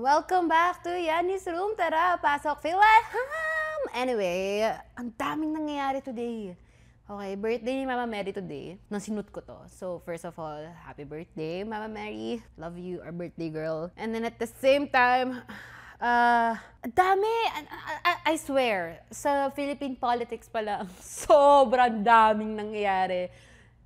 Welcome back to Yanni's Room. Tara, pasok. Feel welcome! Anyway, ang daming nangyayari today. Okay, birthday ni Mama Mary today. Nang sinut ko to. So, first of all, happy birthday, Mama Mary. Love you, our birthday girl. And then at the same time, dami. I swear, sa Philippine politics pala, sobrang daming nangyayari.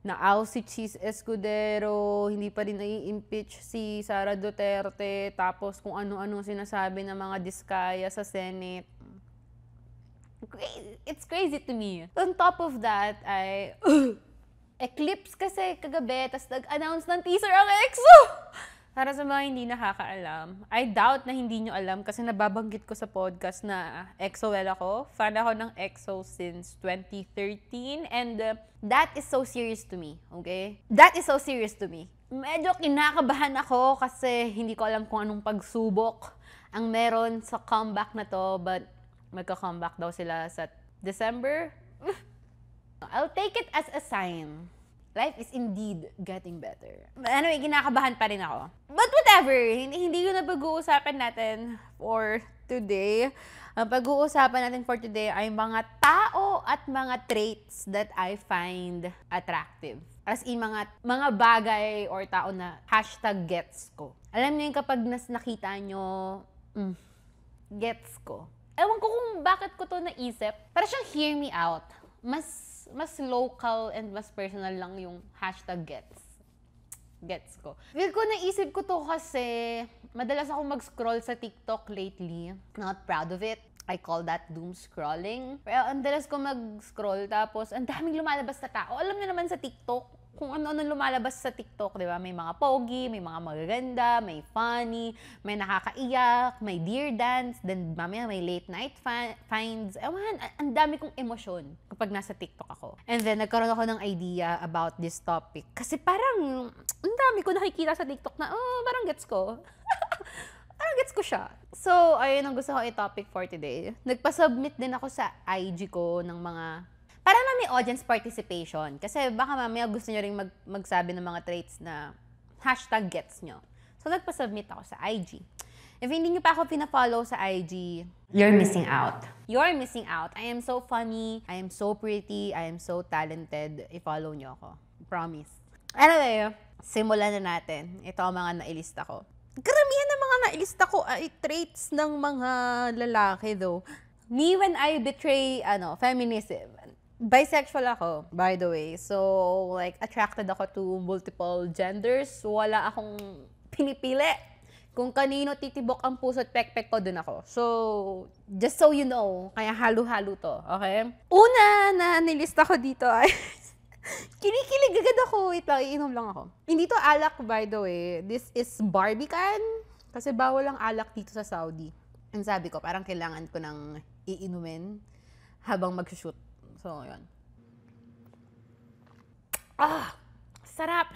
Naaw si Cheese Escudero, hindi pa rin nai-impeach si Sara Duterte, tapos kung ano-ano sinasabi ng mga diskaya sa Senate. It's crazy to me. On top of that, Eclipse kasi kagabi, tas nag-announce ng teaser ang EXO! Para sa mga hindi nakakaalam, I doubt na hindi nyo alam kasi nababanggit ko sa podcast na EXO-well ako. Fan ako ng EXO since 2013 and that is so serious to me, okay? That is so serious to me. Medyo kinakabahan ako kasi hindi ko alam kung anong pagsubok ang meron sa comeback na to, but magka-comeback daw sila sa December. I'll take it as a sign. Life is indeed getting better. Anyway, kinakabahan pa rin ako. But whatever, hindi ko na pag-uusapan natin for today. Ang pag-uusapan natin for today ay mga tao at mga traits that I find attractive. As in, mga bagay or tao na #gets ko. Alam niyo yung kapag nakita nyo, gets ko. Ewan ko kung bakit ko to naisip. Para siyang hear me out. Mas local and mas personal lang yung #gets ko. Feel ko naisip ko to kasi madalas ako mag-scroll sa TikTok lately. Not proud of it. I call that doom scrolling. Pero ang dalas ko mag-scroll tapos ang daming lumalabas na tao. Alam niyo naman sa TikTok, kung ano-ano lumalabas sa TikTok, di ba? May mga pogi, may mga magaganda, may funny, may nakakaiyak, may deer dance, then mamaya may late night finds. Ewan, ang dami kong emosyon kapag nasa TikTok ako. And then, nagkaroon ako ng idea about this topic. Kasi parang, ang dami ko nakikita sa TikTok na, parang gets ko. Parang gets ko siya. So, ayun ang gusto ko i-topic for today. Nagpa-submit din ako sa IG ko ng mga para na may audience participation. Kasi baka mamaya gusto nyo rin magsabi ng mga traits na #gets nyo. So, nagpa-submit ako sa IG. If hindi nyo pa ako pina-follow sa IG, you're missing out. You're missing out. I am so funny. I am so pretty. I am so talented. I-follow nyo ako. Promise. Anyway, simulan na natin. Ito ang mga nailista ko. Karamihan ng mga nailista ko ay traits ng mga lalaki though. Me when I betray, feminism. Bisexual ako, by the way. So, like, attracted ako to multiple genders. Wala akong pinipili. Kung kanino titibok ang puso at pekpek ko, dun ako. So, just so you know, kaya halo-halo to, okay? Una na nilista ko dito ay kinikilig agad ako. Wait lang, iinom lang ako. Hindi to alak, by the way. This is Barbican. Kasi bawal ang alak dito sa Saudi. And sabi ko, parang kailangan ko ng iinumin habang mag-shoot. So, yun. Sarap!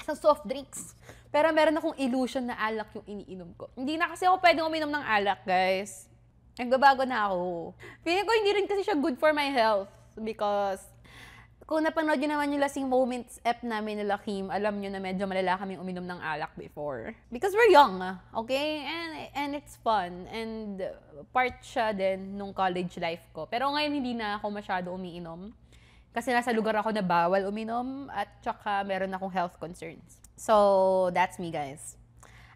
Sa soft drinks. Pero meron akong illusion na alak yung iniinom ko. Hindi na kasi ako pwedeng uminom ng alak, guys. Nagbabago na ako. Feeling ko hindi rin kasi siya good for my health. Because, kung napanood nyo naman yung Lasing Moments app namin nila Kim, alam nyo na medyo malala kaming uminom ng alak before. Because we're young, okay? And it's fun. And part siya din nung college life ko. Pero ngayon hindi na ako masyado umiinom. Kasi nasa lugar ako na bawal uminom at tsaka meron akong health concerns. So, that's me, guys.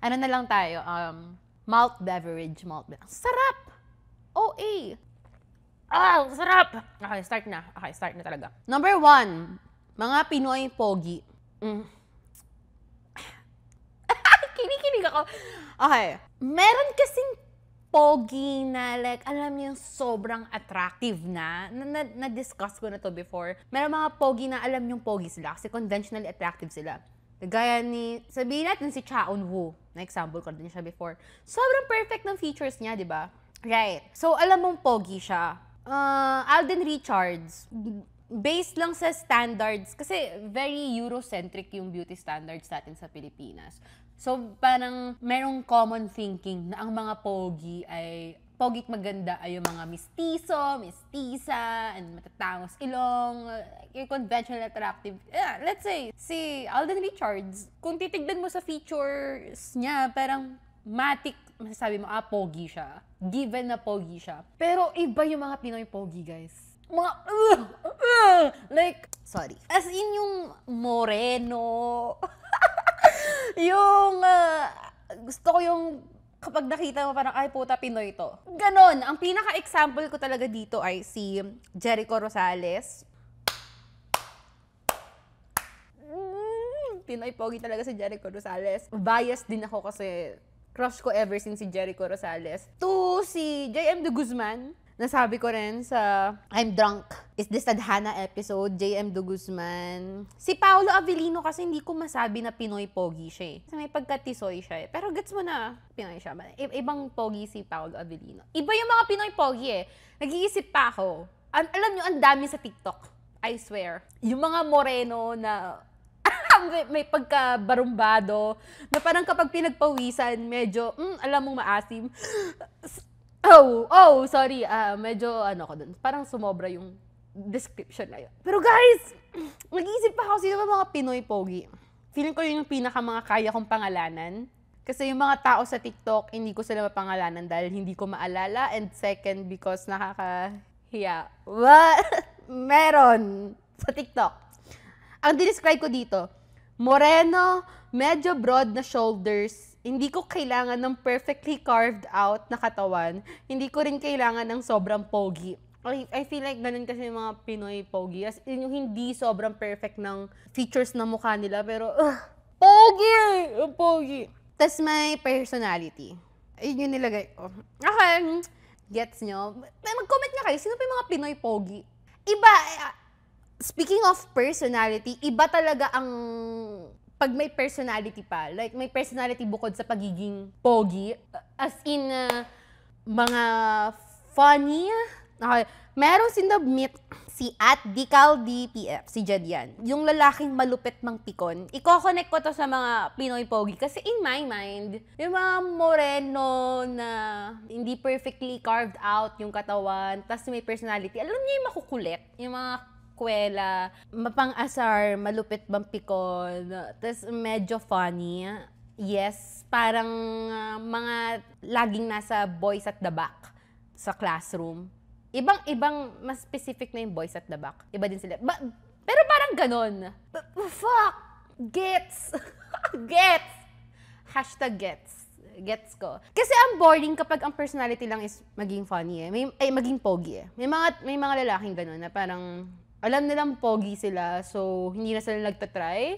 Ano na lang tayo? Malt beverage. Sarap! OA! Sarap! Okay, start na. Talaga. Number 1, mga Pinoy pogi. Kinikilig ako. Okay. Meron kasing pogi na like, alam niyo yung sobrang attractive na-discuss ko na to before. Meron mga pogi na alam niyong pogi sila kasi conventionally attractive sila. Gaya ni, sabihin natin si Cha Eun-woo. Na-example ko din siya before. Sobrang perfect ng features niya, di ba? Right. So, alam mong pogi siya. Alden Richards, based lang sa standards, kasi very Eurocentric yung beauty standards natin sa Pilipinas. So, parang merong common thinking na ang mga pogi pogi't maganda ay yung mga mestizo, mestiza, and matatangos ilong, yung conventional attractive. Yeah, let's say, si Alden Richards, kung titignan mo sa features niya, parang matik, masasabi mo, pogi siya. Given na pogi siya. Pero iba yung mga Pinoy pogi, guys. Mga, like, sorry. As in yung moreno. Yung, gusto ko yung, kapag nakita mo parang, ay puta, Pinoy to. Ganon. Ang pinaka-example ko talaga dito ay si Jericho Rosales. Pinoy pogi talaga si Jericho Rosales. Biased din ako kasi crush ko ever since si Jericho Rosales. To si JM De Guzman, nasabi ko rin sa I'm Drunk is this Tadhana episode, JM De Guzman. Si Paolo Avellino kasi hindi ko masabi na Pinoy pogi siya eh. Kasi may pagkatisoy siya eh. Pero gets mo na, Pinoy siya. Ibang pogi si Paolo Avellino. Iba yung mga Pinoy pogi eh. Nag-iisip pa ako. Alam nyo, ang dami sa TikTok. I swear. Yung mga moreno na may pagka-barumbado, na parang kapag pinagpawisan, medyo, alam mong maasim. Sorry, medyo, ko dun, parang sumobra yung description na yun. Pero guys, nag-iisip pa ako, sino ba mga Pinoy pogi? Feeling ko yun yung pinaka mga kaya kong pangalanan. Kasi yung mga tao sa TikTok, hindi ko sila mapangalanan dahil hindi ko maalala. And second, because nakakahiya. What? Meron sa TikTok. Ang describe ko dito, moreno, medyo broad na shoulders. Hindi ko kailangan ng perfectly carved out na katawan. Hindi ko rin kailangan ng sobrang pogi. I feel like ganun kasi yung mga Pinoy pogi. As in, yung hindi sobrang perfect ng features ng mukha nila. Pero, pogi! Pogi! Tas may personality. Ayun yung nilagay ko. Okay, gets nyo? Mag-comment nga kayo, sino pa yung mga Pinoy pogi? Iba, speaking of personality, iba talaga ang pag may personality pa. Like, may personality bukod sa pagiging pogi. As in, mga funny. Okay. Meron sinubmit si @DicalDPF, si Jadian. Yung lalaking malupit mang pikon. Iko-connect ko to sa mga Pinoy pogi. Kasi in my mind, yung mga moreno na hindi perfectly carved out yung katawan, tas may personality. Alam niyo yung makukulit. Yung mga kwela, mapang-asar, malupit bampikon, tas medyo funny. Yes, parang mga laging nasa boys at the back sa classroom. Ibang, mas specific na yung boys at the back. Iba din sila. Pero parang ganon. Fuck! Gets! Gets! #gets. Gets ko. Kasi ang boring kapag ang personality lang is maging funny eh. Maging pogi eh. May mga lalaking ganon na parang alam nilang pogi sila, so hindi na sila nagtatry.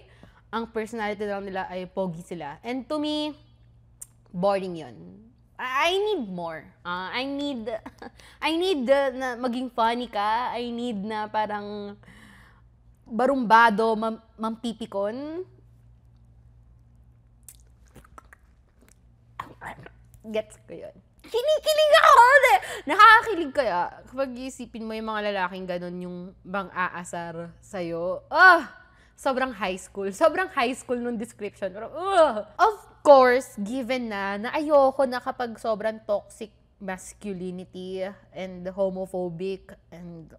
Ang personality lang nila ay pogi sila. And to me, boring yun. I need more. I need na maging funny ka. I need na parang barumbado, mampipikon. Gets ko yun. Kinikilig ako! Nakakakilig kaya kapag isipin mo yung mga lalaking ganun yung bang aasar sa'yo. Sobrang high school. Sobrang high school nung description. Pero, of course, given na ayoko na kapag sobrang toxic masculinity and homophobic and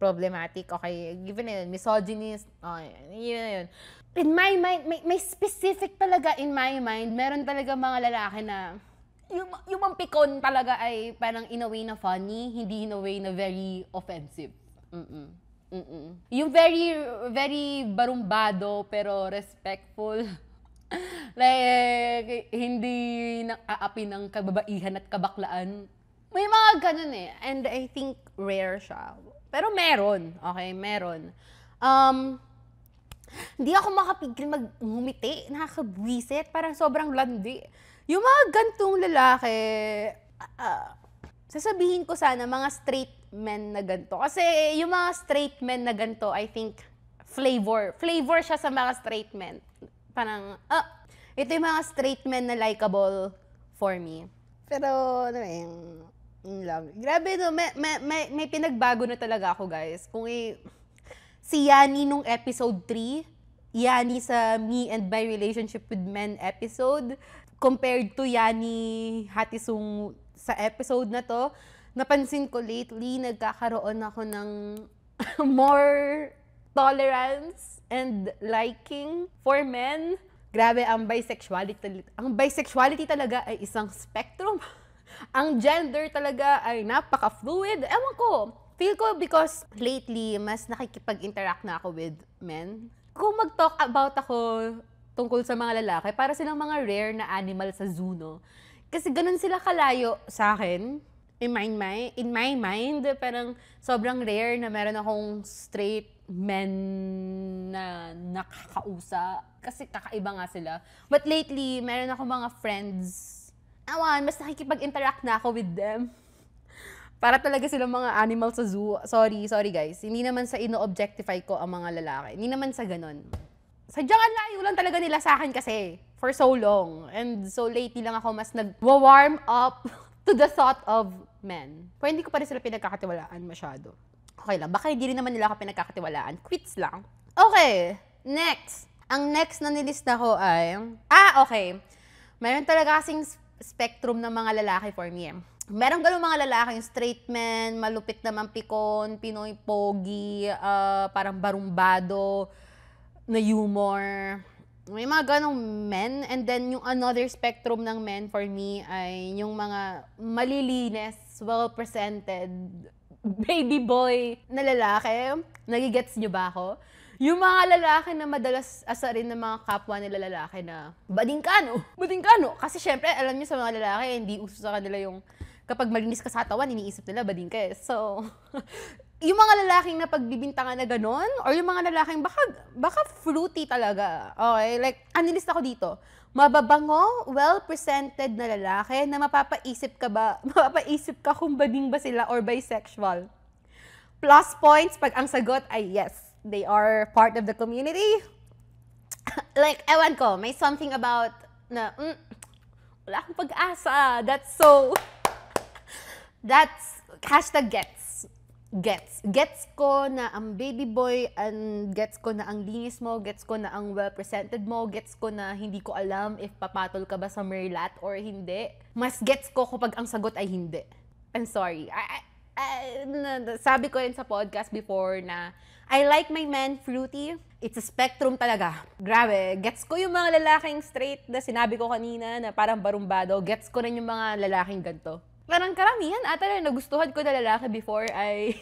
problematic. Okay, given na yun, misogynist. Okay, yun na yun. In my mind, may specific talaga in my mind, meron talaga mga lalaki na yung mampikon talaga ay parang in a way na funny, hindi in a way na very offensive. Yung very, very barumbado pero respectful. Like, hindi nang-aapi ng kababaihan at kabaklaan. May mga ganun eh. And I think rare siya. Pero meron. Okay, meron. Hindi ako makapigil mag-ngumiti. Nakakabwisit. Parang sobrang landi. Yung mga gantong lalaki, sasabihin ko sana, mga straight men na ganito. Kasi yung mga straight men na ganito, I think, flavor. Flavor siya sa mga straight men. Parang, ito yung mga straight men na likable for me. Pero, ano yung love. Grabe, no, may pinagbago na talaga ako, guys. Kung si Yani nung episode 3, Yani sa Me and My Relationship with Men episode, compared to Yani Hatisung sa episode na to, napansin ko lately, nagkakaroon ako ng more tolerance and liking for men. Grabe, ang bisexuality talaga ay isang spectrum. Ang gender talaga ay napaka-fluid. Ewan ko. Feel ko because lately, mas nakikipag-interact na ako with men. Kung mag-talk about ako tungkol sa mga lalaki, para silang mga rare na animal sa zoo, no? Kasi ganun sila kalayo sa akin. In my mind, parang sobrang rare na meron akong straight men na nakakausap. Kasi kakaiba nga sila. But lately, meron ako mga friends. Mas nakikipag-interact na ako with them. Para talaga silang mga animal sa zoo. Sorry guys. Hindi naman sa ino-objectify ko ang mga lalaki. Hindi naman sa ganun. Sadyang ang layo lang talaga nila sa akin kasi. For so long. And so lately lang ako mas nag-warm up to the thought of men. Pero hindi ko pa rin sila pinagkakatiwalaan masyado. Okay lang. Baka hindi rin naman nila ako pinagkakatiwalaan. Quits lang. Okay. Next. Ang next na nilista ko ay... okay. Meron talaga kasing spectrum ng mga lalaki for me. Meron ganun mga lalaki, yung straight men, malupit naman pikon, Pinoy pogi, parang barumbado, na humor. May mga ganong men. And then yung another spectrum ng men for me ay yung mga malilinis, well-presented, baby boy na lalaki. Nagigets nyo ba ako? Yung mga lalaki na madalas asarin ng mga kapwa nila lalaki na badingkano. Kasi syempre, alam niyo sa mga lalaki, hindi uso sa kanila yung kapag malinis ka sa katawan, iniisip nila bading ka eh. So, yung mga lalaking na pagbibintangan na ganon, or yung mga lalaking baka fruity talaga. Okay? Like, anilista ko dito. Mababango, well-presented na lalaki na mapapaisip ka kung bading ba sila or bisexual. Plus points pag ang sagot ay yes. They are part of the community. Like, ewan ko, may something about na, wala akong pag-asa. That's gets ko na ang baby boy, and gets ko na ang linis mo, gets ko na ang well-presented mo, gets ko na hindi ko alam if papatol ka ba sa merlat or hindi. Mas gets ko kapag ang sagot ay hindi. I'm sorry. Sabi ko rin sa podcast before na I like my men fruity. It's a spectrum talaga. Grabe. Gets ko yung mga lalaking straight na sinabi ko kanina na parang barumbado. Gets ko rin yung mga lalaking ganito. Parang karamihan ata na nagustuhan ko na lalaki before ay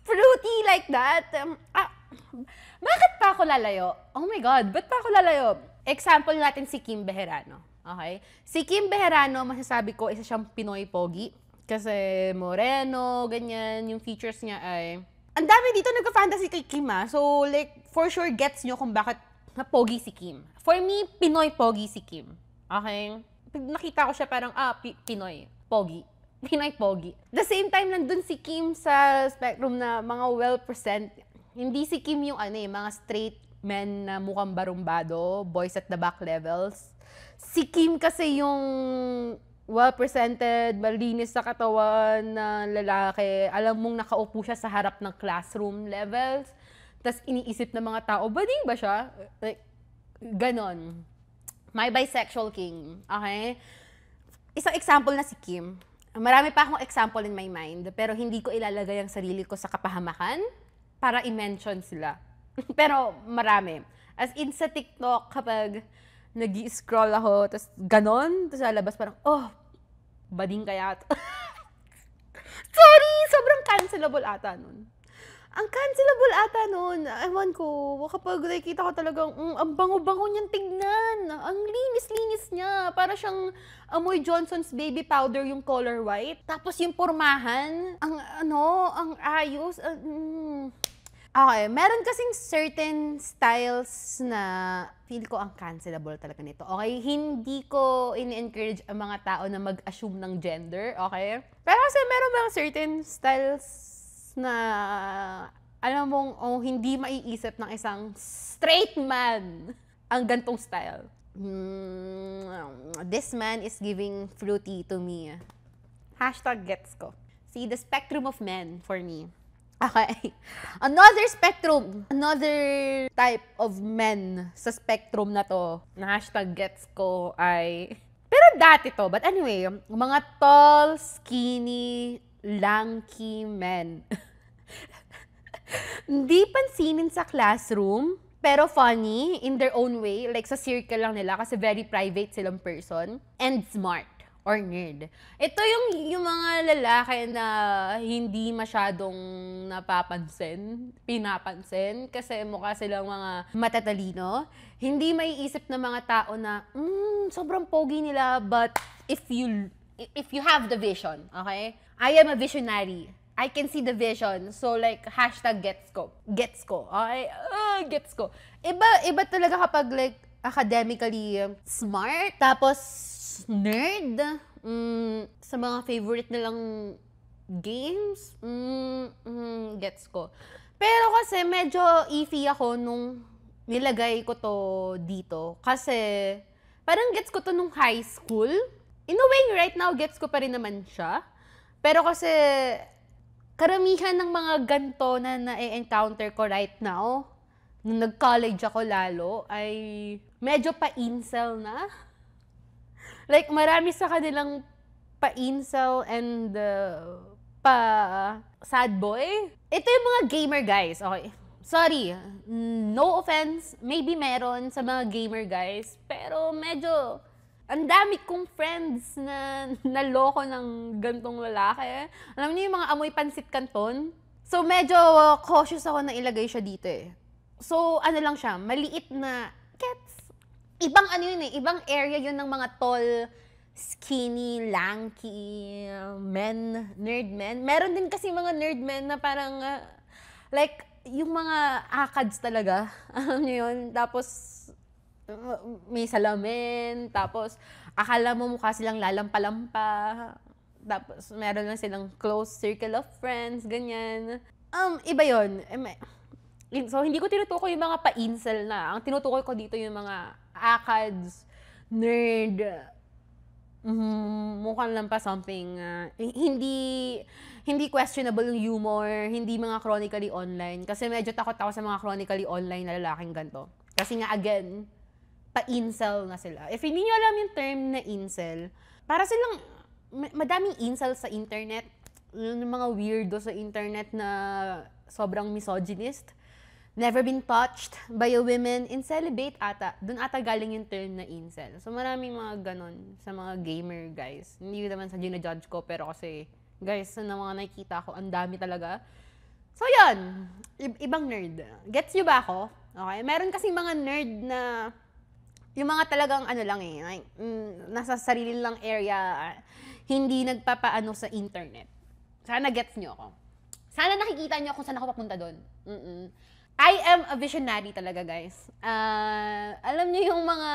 fruity like that. Bakit pa ako lalayo? Oh my God, ba't pa ako lalayo? Example natin si Kim Bejerano. Okay? Si Kim Bejerano, masasabi ko, isa siyang Pinoy pogi. Kasi moreno, ganyan. Yung features niya ay... Ang dami dito nagka-fantasy kay Kim So, like, for sure gets nyo kung bakit pogi si Kim. For me, Pinoy pogi si Kim. Okay? Pag nakita ko siya parang, Pinoy. Pogi. Pinoy pogi. The same time, nandun si Kim sa spectrum na mga well-present. Hindi si Kim yung mga straight men na mukhang barumbado, boys at the back levels. Si Kim kasi yung well-presented, malinis sa katawan na lalaki. Alam mong nakaupo siya sa harap ng classroom levels. Tapos iniisip ng mga tao, bading ba siya? Like, ganon. My bisexual king. Okay? Isang example na si Kim. Marami pa akong example in my mind, pero hindi ko ilalagay ang sarili ko sa kapahamakan para i-mention sila. Pero marami. As in sa TikTok, kapag nag-i-scroll ako, tapos ganon, tapos lalabas parang, bading kaya ito. Sorry, sobrang cancelable ata nun. Ang cancelable ata nun, ewan ko, kapag nakikita ko talagang, ang bango-bango niyang tignan. Ang linis-linis niya. Para siyang amoy Johnson's baby powder yung color white. Tapos yung pormahan, ang ayos. Okay, meron kasing certain styles na feel ko ang cancelable talaga nito. Okay, hindi ko in-encourage ang mga tao na mag-assume ng gender, okay? Pero kasi meron mga certain styles na alam mong hindi maiisip ng isang straight man ang gantong style. This man is giving fruity to me. #gets ko. See, the spectrum of men for me. Okay. Another spectrum. Another type of men sa spectrum na to na #gets ko ay... Pero dati to. But anyway, mga tall, skinny, lanky men. Hindi pansinin sa classroom, pero funny in their own way, like sa circle lang nila kasi very private silang person, and smart or nerd. Ito yung mga lalaki na hindi masyadong pinapansin kasi mukha silang mga matatalino. Hindi maiisip ng mga tao na sobrang pogi nila, but if you have the vision, okay? I am a visionary. I can see the vision. So like, hashtag gets ko. Gets ko. Okay? Gets ko. Iba talaga kapag like, academically smart, tapos nerd, sa mga favorite nilang games, gets ko. Pero kasi medyo iffy ako nung nilagay ko to dito. Kasi, parang gets ko to nung high school. In a way, right now, gets ko pa rin naman siya. Pero kasi, karamihan ng mga ganto na na-encounter ko right now, nung nag-college ako lalo, ay medyo pa-incel na. Like, marami sa kanilang pa-incel and pa-sad boy. Ito yung mga gamer guys, okay? Sorry, no offense, maybe meron sa mga gamer guys, pero medyo ang dami kong friends na naloko ng gantong lalaki. Alam niyo yung mga amoy pansit canton? So, medyo cautious ako na ilagay siya dito eh. So, ano lang siya, maliit na gets. Ibang ano yun eh, ibang area yun ng mga tall, skinny, lanky men, nerd men. Meron din kasi mga nerd men na parang, like, yung mga akads talaga. Alam niyo yun? Tapos, may salamin, tapos akala mo mukha silang lalampa-lampa, tapos meron lang silang close circle of friends, ganyan. Iba yun. So, hindi ko tinutukoy yung mga pa-incel na. Ang tinutukoy ko dito yung mga akads, nerd, mukhang lampa something. Hindi questionable yung humor, hindi mga chronically online. Kasi medyo takot ako sa mga chronically online na lalaking ganito. Kasi nga, again, pa-incel na sila. If hindi nyo alam yung term na incel, para silang, madaming incel sa internet, yung mga weirdo sa internet na sobrang misogynist, never been touched by a woman, in celibate ata. Doon ata galing yung term na incel. So maraming mga ganon sa mga gamer guys. Hindi naman sa gina-judge ko, pero kasi, guys, sa mga nakikita ko, ang dami talaga. So yun, ibang nerd. Gets nyo ba ako? Okay? Meron kasing mga nerd na yung mga talagang ano lang eh, like, nasa sarili lang area, hindi nagpapaano sa internet. Sana gets nyo ako. Sana nakikita nyo kung saan ako papunta doon. I am a visionary talaga, guys. Alam nyo yung mga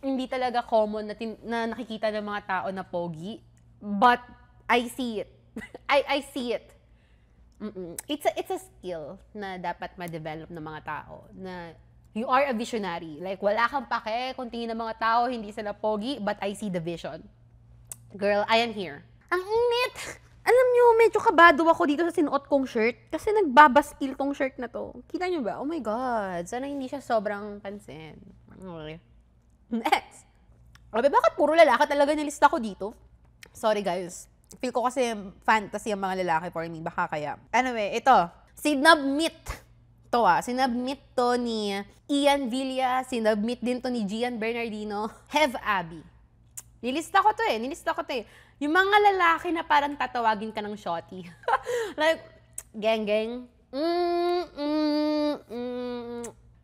hindi talaga common na nakikita ng mga tao na pogi, but I see it. I see it. It's a skill na dapat ma-develop ng mga tao na you are a visionary. Like, wala kang pake kung tingin ng mga tao, hindi sila pogi, but I see the vision. Girl, I am here. Ang init! Alam nyo, medyo kabado ako dito sa sinuot kong shirt kasi nagbabaskil tong shirt na to. Kita nyo ba? Oh my God. Sana hindi siya sobrang pansin. Okay. Next. Abe, bakit puro lalaki talaga nilista ko dito? Sorry, guys. Feel ko kasi fantasy ang mga lalaki for me. Baka kaya. Anyway, ito. Sinubmit. Sinubmit to ni Ian Villa, sinubmit din to ni Gian Bernardino, Have Abby. Nilista ko to eh. Yung mga lalaki na parang tatawagin ka ng shorty. Like, geng.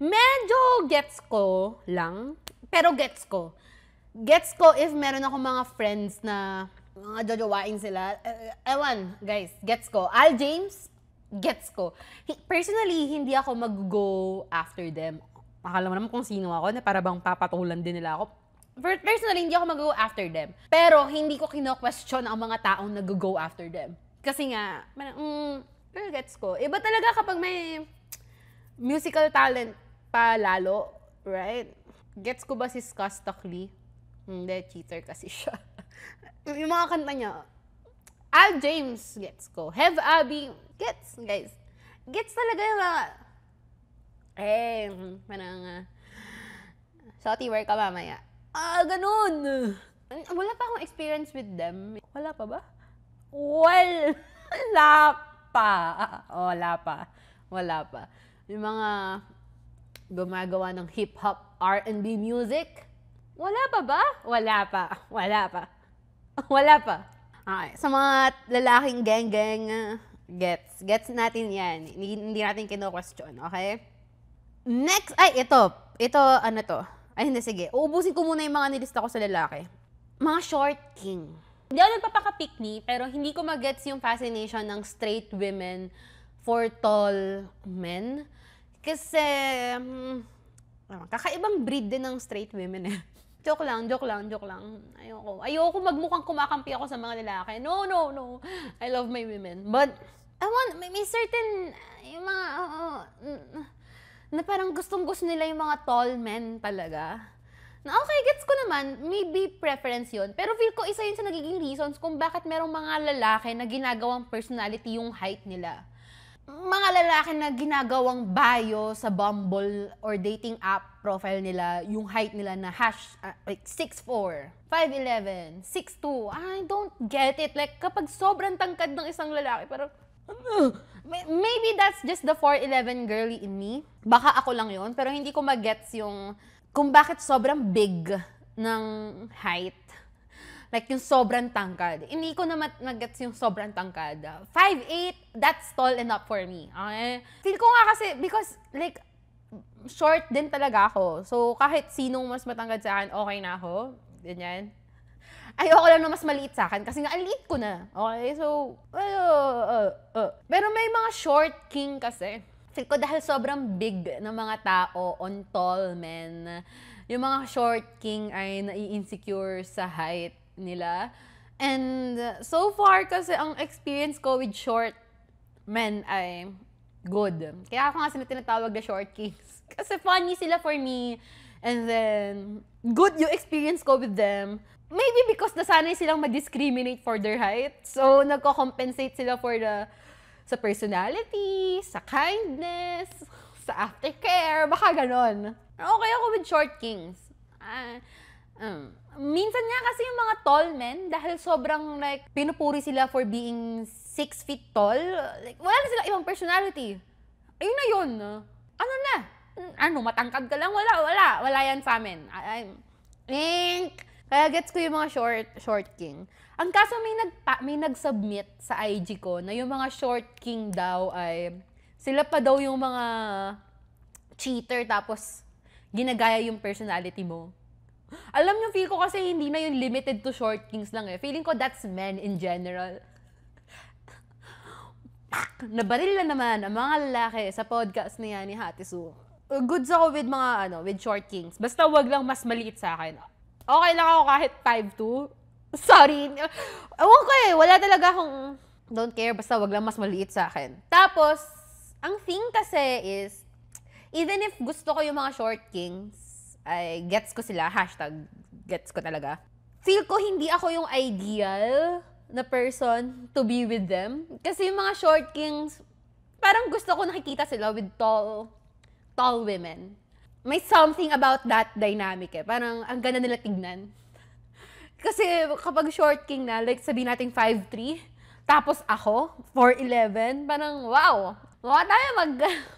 Medyo gets ko lang, pero gets ko. Gets ko if meron ako mga friends na mga jojowain sila. Ewan, guys, gets ko. Al James, gets ko. Personally, hindi ako mag-go after them. Akala mo naman kung sino ako, na para bang papatulan din nila ako. Personally, hindi ako mag-go after them. Pero, hindi ko kino-question ang mga taong nag-go after them. Kasi nga, pero gets ko. Iba talaga kapag may musical talent pa lalo, right? Gets ko ba si Scott Stockley? Hindi, cheater kasi siya. Yung mga kanta niya, Al James, gets ko. Have Abby, gets, guys. Gets talaga yung mga, parang, shorty, where ka mamaya? Ganun. Wala pa akong experience with them. Wala pa ba? Wala pa. Wala pa. Yung mga gumagawa ng hip-hop, R&B music. Wala pa ba? Wala pa. Wala pa. Wala pa. Okay, sa mga lalaking geng-geng, gets natin yan. Hindi natin kino-question, okay? Next, ito, ano to? Ay, hindi, sige. Uubusin ko muna yung mga nilista ko sa lalaki. Mga short king. Hindi ako nagpapaka-pick me, pero hindi ko magets yung fascination ng straight women for tall men. Kasi, kakaibang breed din ng straight women eh. Joke lang. Ayoko magmukhang kumakampi ako sa mga lalaki. No. I love my women. But, may certain, yung mga, na parang gustong-gusto nila yung mga tall men talaga. Na okay, gets ko naman, maybe preference yun. Pero feel ko isa yun sa nagiging reasons kung bakit merong mga lalaki na ginagawang personality yung height nila. Mga lalaki na ginagawang bio sa Bumble or dating app profile nila, yung height nila na like 6'4", 5'11", 6'2". I don't get it. Like, kapag sobrang tangkad ng isang lalaki, parang, maybe that's just the 4'11" girly in me. Baka ako lang yun, pero hindi ko magets yung kung bakit sobrang big ng height. Like yung sobrang tangkad. Hindi ko na magets yung sobrang tangkad. 5'8", that's tall enough for me. Okay? Feel ko nga kasi, because like, short din talaga ako. So, kahit sinong mas matangkad sa akin, okay na ako. Ganyan. Ayoko lang na mas maliit sa akin kasi nga, liit ko na. Okay? So, pero may mga short king kasi. Feel ko dahil sobrang big ng mga tao on tall men, yung mga short king ay nai-insecure sa height nila. And so far kasi ang experience ko with short men ay good. Kaya ako nga sila tinatawag na short kings. Kasi funny sila for me. And then, good yung experience ko with them. Maybe because nasanay silang ma-discriminate for their height. So, nagko-compensate sila for sa personality, sa kindness, sa aftercare, baka ganon. Okay ako with short kings. Minsan nga kasi yung mga tall men, dahil sobrang like, pinupuri sila for being 6 feet tall, like, wala na sila ibang personality. Ayun na yun. Matangkad ka lang? Wala yan sa amin. Kaya gets ko yung mga short king. Ang kaso may nag-submit sa IG ko na yung mga short king daw ay sila pa daw yung mga cheater tapos ginagaya yung personality mo. Alam nyo, feel ko kasi hindi na yung limited to short kings lang eh. Feeling ko that's men in general. Nabaril na naman ang mga lalaki sa podcast na yan ni Hatisu. Goods ako with short kings. Basta wag lang mas maliit sa akin. Okay lang ako kahit 5'2". Sorry. Ewan ko eh. Wala talaga akong don't care. Basta wag lang mas maliit sa akin. Tapos, ang thing kasi is, even if gusto ko yung mga short kings, ay gets ko sila. #gets ko talaga. Feel ko hindi ako yung ideal na person to be with them. Kasi yung mga short kings, parang gusto ko nakikita sila with tall women. May something about that dynamic eh. Parang ang ganda nila tignan. Kasi kapag short king na, like sabihin natin 5'3", tapos ako, 4'11", parang wow. Mukha tayo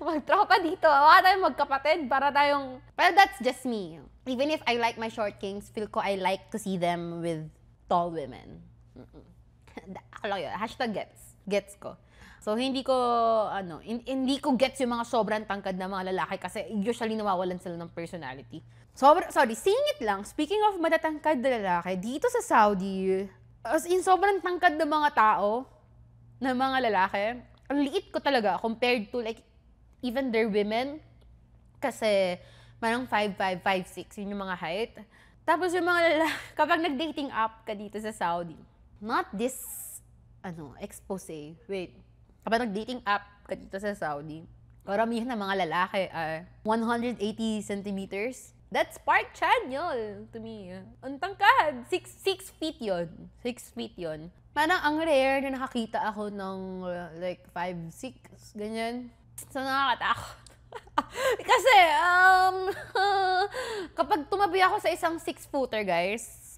mag-tropa dito. Mukha tayo magkapatid para tayong... Well, that's just me. Even if I like my short kings, feel ko I like to see them with tall women. Ako lang yun. #gets ko. So, hindi ko gets yung mga sobrang tangkad na mga lalaki kasi usually nawawalan sila ng personality. Singit lang. Speaking of matatangkad na lalaki, dito sa Saudi, as in sobrang tangkad ng mga tao, na mga lalaki, ang liit ko talaga compared to like, even their women. Kasi, parang 5'5", 5'6", yun yung mga height. Tapos yung mga lalaki, kapag nag-dating app ka dito sa Saudi, not this, expose. Wait. Kapag nag-dating app ka dito sa Saudi, karamihan ng mga lalaki ay 180 centimeters. That's Park Chanyeol to me. Ang tangkad. 6 feet yun. 6 feet yun. Parang ang rare na nakakita ako ng like 5'6", ganyan. So nakakatakot. Kasi, kapag tumabi ako sa isang 6-footer, guys,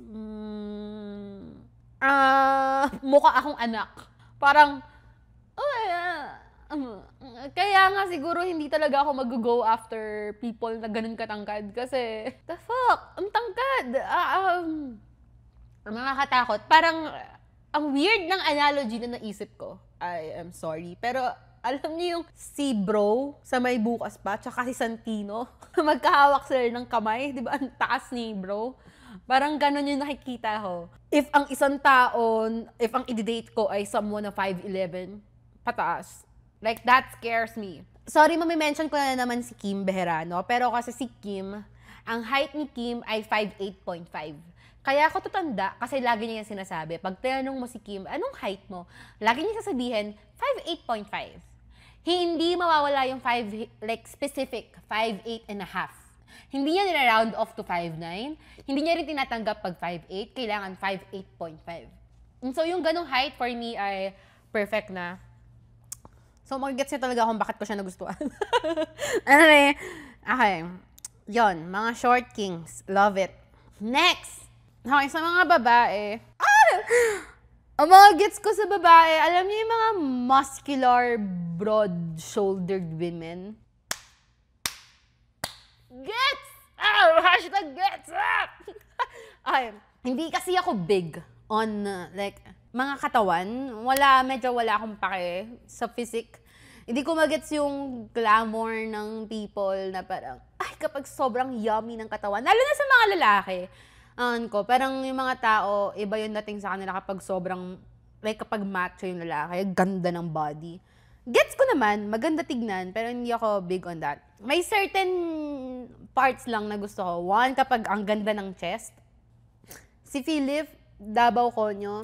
mukha akong anak. Parang, Kaya nga siguro hindi talaga ako mag-go after people na ganun katangkad. Kasi, the fuck? Ang tangkad! Nakakatakot. Parang, ang weird ng analogy na naisip ko. I am sorry. Pero, alam niyo yung si Bro sa may bukas pa, tsaka si Santino, magkahawak sila ng kamay. Di ba? Ang taas ni Bro. Parang ganun yung nakikita ko. If ang isang taon, if ang i-date ko ay someone na 5'11", pataas. Like, that scares me. Sorry, mami-mention ko na naman si Kim Bejerano, pero kasi si Kim, ang height ni Kim ay 5'8.5". Kaya ako tutanda kasi lagi niya yung sinasabi. Pag tinanong mo si Kim, anong height mo? Lagi niya sasabihin, 5'8.5". Hindi mawawala yung 5, like specific, 5'8.5". Hindi niya nila-round off to 5'9". Hindi niya rin tinatanggap pag 5'8". Kailangan 5'8.5". So yung ganong height for me ay perfect na. So mag-gets niya talaga kung bakit ko siya nagustuhan. Anyway, okay. Yon, mga short kings. Love it. Next! Okay, sa mga babae. Ang mga gets ko sa babae, alam niyo yung mga muscular, broad-shouldered women? Gets! Hashtag gets! Okay, hindi kasi ako big on, like, mga katawan. Medyo wala akong pake sa physique. Hindi ko magets yung glamour ng people na parang, ay, kapag sobrang yummy ng katawan. Lalo na sa mga lalaki. Parang yung mga tao, iba yung dating sa kanila kapag sobrang, like kapag macho yung lalaki, ganda ng body. Gets ko naman, maganda tignan, pero hindi ako big on that. May certain parts lang na gusto ko. One, kapag ang ganda ng chest. Si Philip, Davao Conyo,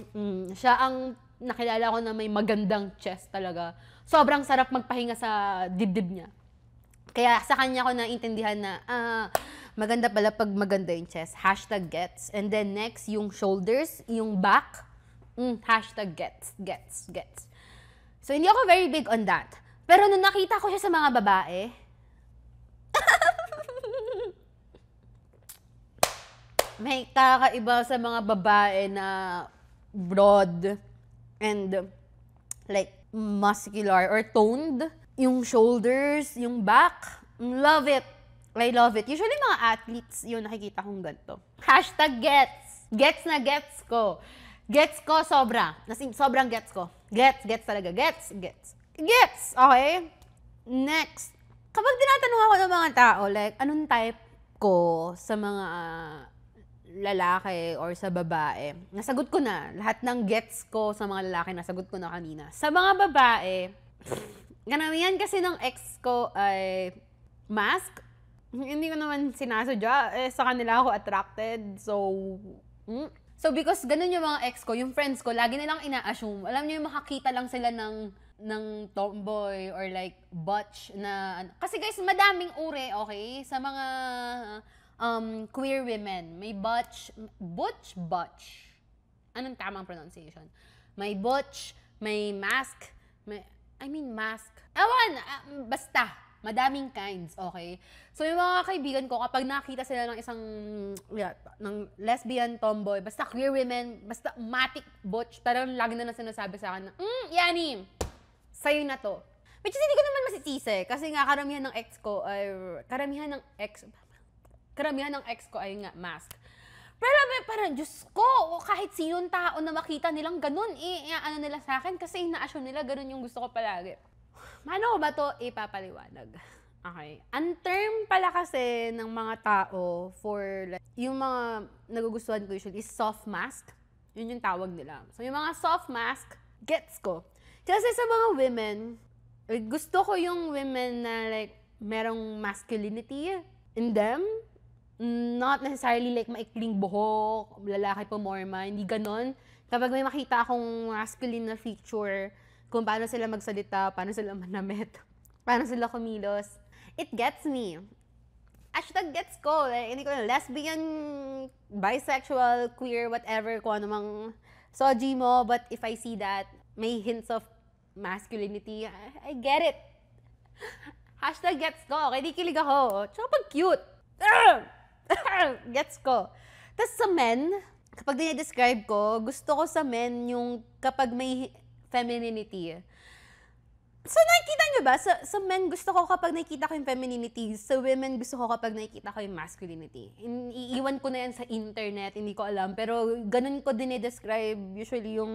siya ang nakilala ko na may magandang chest talaga. Sobrang sarap magpahinga sa dibdib niya. Kaya sa kanya ko naintindihan na, maganda pala pag maganda yung chest. Hashtag gets. And then next, yung shoulders, yung back. Hashtag gets. So hindi ako very big on that. Pero nung nakita ko siya sa mga babae, may kakaiba sa mga babae na broad and like muscular or toned. Yung shoulders, yung back, love it. I love it. Usually mga athletes, yun nakikita kong ganito. Hashtag gets. Gets na gets ko. Gets ko sobra. Sobrang gets ko. Gets talaga. Gets. Okay? Next. Kapag tinatanong ako ng mga tao, like, anong type ko sa mga lalaki or sa babae, nasagot ko na. Lahat ng gets ko sa mga lalaki, nasagot ko na kanina. Sa mga babae, karamihan kasi ng ex ko ay mask. Hindi ko naman sinasadya. Sa kanila ako attracted. So because ganun yung mga ex ko, yung friends ko, lagi nilang ina-assume. Alam niyo yung makakita lang sila ng tomboy or like butch na ano. Kasi guys, madaming uri, okay? Sa mga queer women. May butch. Anong tamang pronunciation? May butch, may mask, mask. Basta. Madaming kinds, okay? So, yung mga kaibigan ko, kapag nakita sila ng isang, ng lesbian, tomboy, basta queer women, basta matic butch, parang lagi na sinasabi sa akin na, Yani, sa'yo na to. Which is, hindi ko naman masisisi, kasi nga, karamihan ng ex ko ay nga mask. Pero parang, Diyos ko, kahit sinong tao na makita nilang ganun, ano nila sa akin, kasi ina-assume nila, ganun yung gusto ko palagi. Paano ko ba to ipapaliwanag? Okay. Ang term pala kasi ng mga tao for, like, yung mga nagugustuhan ko usually is soft mask. Yun yung tawag nila. So, yung mga soft mask, gets ko. Kasi sa mga women, gusto ko yung women na like, merong masculinity in them. Not necessarily like maikling buhok, lalaki pumorma, hindi ganon. Kapag may makita akong masculine na feature, kung paano sila magsalita, paano sila manamit, paano sila kumilos, it gets me. Hashtag gets ko. Like, hindi ko na lesbian, bisexual, queer, whatever, kung ano mang soji mo. But if I see that, may hints of masculinity, I get it. Hashtag gets ko. Kaya di kilig ako. Tsaka pag cute. Gets ko. Tapos sa men, kapag dinidescribe ko, gusto ko sa men yung kapag may femininity. So, nakikita nyo ba? Sa men, gusto ko kapag nakikita ko yung femininity. Sa women, gusto ko kapag nakikita ko yung masculinity. Iiwan ko na yan sa internet, hindi ko alam. Pero, ganun ko din i-describe usually yung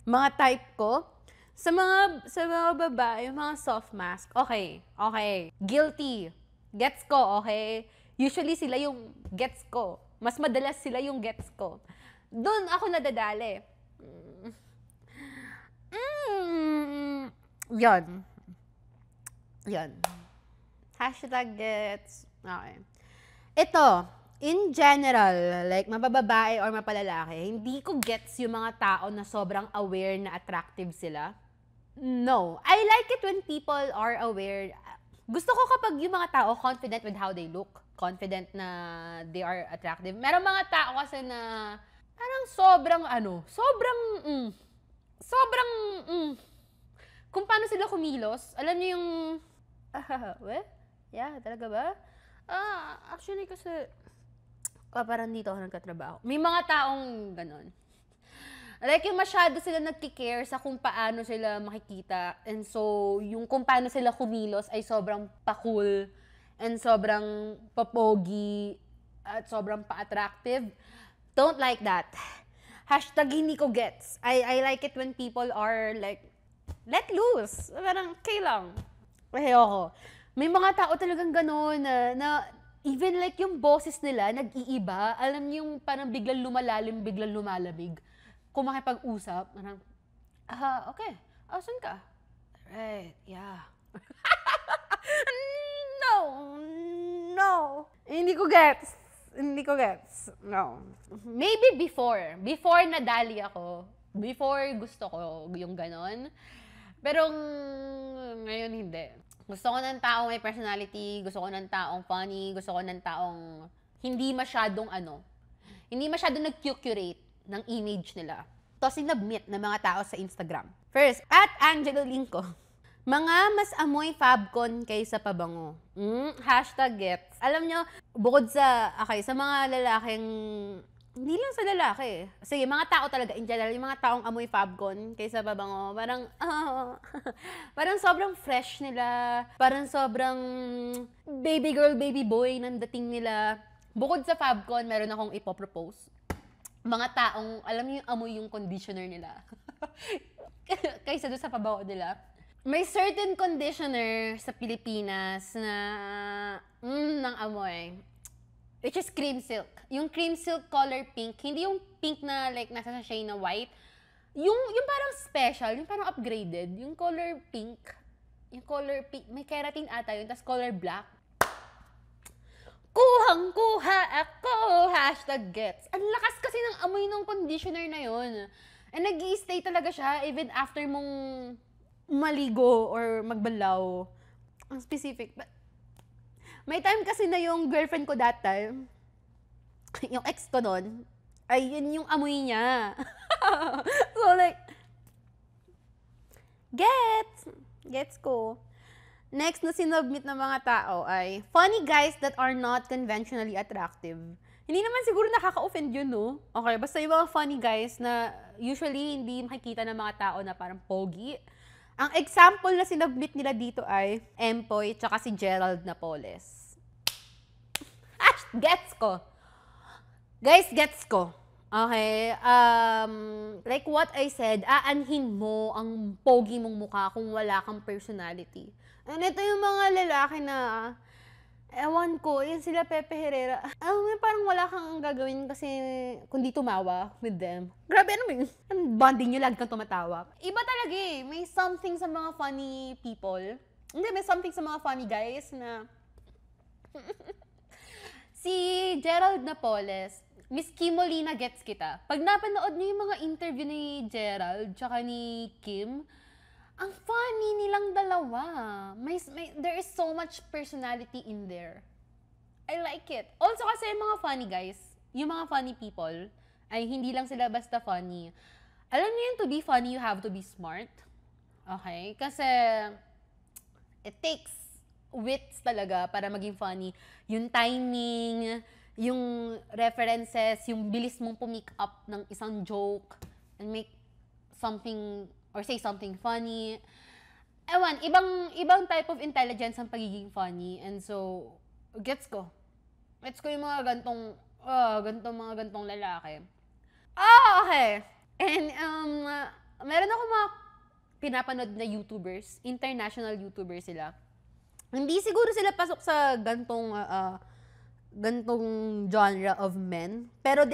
mga type ko. Sa mga babae, yung mga soft mask, okay. Guilty. Gets ko, okay? Usually, sila yung gets ko. Mas madalas sila yung gets ko. Doon ako nadadali. Yan. Hashtag gets. Okay. Ito, in general, like mabababae or mapalalaki, hindi ko gets yung mga tao na sobrang aware na attractive sila. No. I like it when people are aware. Gusto ko kapag yung mga tao confident with how they look. Confident na they are attractive. Meron mga tao kasi na parang kung paano sila kumilos. Alam niyo yung, yeah, talaga ba? Actually kasi, parang dito ako nagkatrabaho. May mga taong ganon. Like yung masyado sila nagki-care sa kung paano sila makikita. And so, yung kung paano sila kumilos ay sobrang pa-cool and sobrang papogi at sobrang pa-attractive. Don't like that. Hashtag hindi ko gets. I like it when people are like, let loose. Parang, okay lang. Ayoko. May mga tao talagang gano'n na even like yung boses nila, nag-iiba. Alam niyo yung parang biglang lumalalim, biglang lumalamig. Kung makipag-usap, parang, okay. Saan ka? Right, yeah. No. Hindi ko gets. No. Maybe before. Before nadali ako. Before gusto ko yung ganon. Pero ngayon hindi. Gusto ko ng taong may personality, gusto ko ng taong funny, gusto ko ng taong hindi masyadong nag-curate ng image nila. To sinubmit ng mga tao sa Instagram. First, at Angelo Linko. Mga mas amoy Fabcon kaysa pabango. Hashtag gets. Alam nyo, bukod sa mga lalaking, hindi lang sa lalaki. Sige, mga tao talaga, in general, yung mga taong amoy Fabcon kaysa pabango, parang, parang sobrang fresh nila, parang sobrang baby girl, baby boy ng dating nila. Bukod sa Fabcon, meron akong ipopropose. Mga taong, alam niyo yung amoy yung conditioner nila. Kaysa doon sa pabango nila. May certain conditioner sa Pilipinas na ng amoy. Which is cream silk. Yung cream silk color pink, hindi yung pink na like nasa sachet na white. Yung parang special, yung parang upgraded. Yung color pink, may keratin ata yun, tas color black. Kuhang-kuha ako! Hashtag gets. Ang lakas kasi ng amoy ng conditioner na yun. And nag-i-stay talaga siya even after mong maligo or magbalaw. Ang specific. But may time kasi na yung girlfriend ko that time, yung ex ko nun, ay yun yung amoy niya. So like, gets ko. Next na sinubmit ng mga tao ay funny guys that are not conventionally attractive. Hindi naman siguro nakaka-offend yun, no? Okay, basta yung mga funny guys na usually hindi makikita ng mga tao na parang pogi. Ang example na sinubmit nila dito ay Empoy tsaka si Gerald Napoles. Gets ko. Guys, gets ko. Okay? Like what I said, aanhin mo ang pogi mong mukha kung wala kang personality. And ito yung mga lalaki na, ewan ko, yan sila Pepe Herrera. Parang wala kang gagawin kasi kundi tumawa with them. Grabe, bonding nyo, lagi kang tumatawa. Iba talaga eh. May something sa mga funny people. Hindi, may something sa mga funny guys na... Si Gerald Napoles, Miss Kim Molina gets kita. Pag napanood niyo yung mga interview ni Gerald tsaka ni Kim, ang funny nilang dalawa. There is so much personality in there. I like it. Also kasi yung mga funny guys, yung mga funny people, ay hindi lang sila basta funny. Alam niyo yun, to be funny, you have to be smart. Okay? Kasi it takes wits talaga para maging funny. Yung timing, yung references, yung bilis mong pumick up ng isang joke and make something or say something funny. ewan, ibang type of intelligence ang pagiging funny. And so, gets ko. Gets ko yung mga gantong lalaki. Okay. And, meron ako mga pinapanood na YouTubers, international YouTubers sila. Hindi siguro sila pasok sa gantong genre of men, pero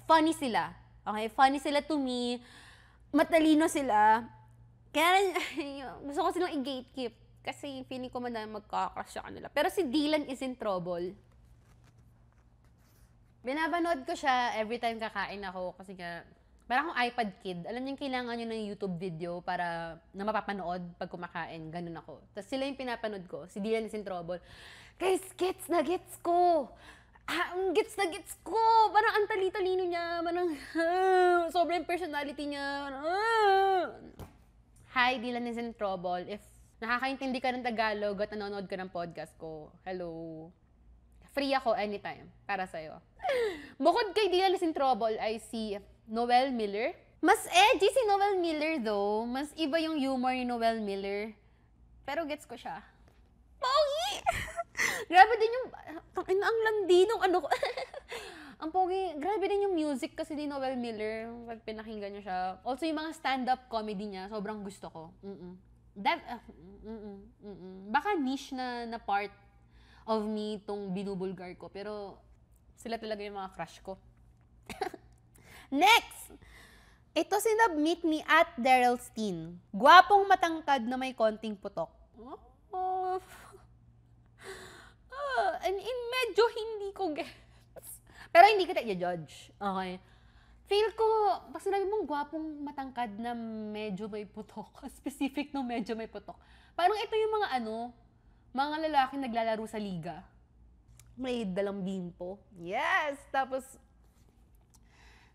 funny sila. Okay? Funny sila to me. Matalino sila. Kaya gusto ko silang i-gatekeep. Kasi feeling ko madami magkakrush sa kanila. Pero si Dylan is in trouble. Binabanood ko siya every time kakain ako. Kasi nga, parang akong iPad kid. Alam niyo yung kailangan nyo ng YouTube video para na mapapanood pag kumakain. Ganun ako. Tapos sila yung pinapanood ko. Si Dylan is in trouble. Guys, gets ko. Gets ko. Parang ang tali-talino niya. Parang, sobrang personality niya. Hi, Dylan is in trouble. If nakakaintindi ka ng Tagalog at nanonood ka ng podcast ko, hello. Free ako anytime para sa'yo. Bukod kay Dylan is in trouble, I see Noel Miller. Mas edgy si Noel Miller though. Mas iba yung humor ni Noel Miller. Pero gets ko siya. Pogi! Grabe din yung, ang landi nung ano ko. Ang pogi, grabe din yung music kasi ni Noel Miller. Pag pinakinggan niyo siya. Also yung mga stand-up comedy niya, sobrang gusto ko. Baka niche na part of me itong binubulgar ko. Pero sila talaga yung mga crush ko. Next! Ito sinubmit ni @Darylsteen. Gwapong matangkad na may konting putok. And medyo hindi ko gets. Pero hindi kita i-judge. Okay? Feel ko, pag sinabi mong gwapong matangkad na medyo may putok, specific no medyo may putok, parang ito yung mga lalaki naglalaro sa liga. May dalang bimpo. Yes! Tapos,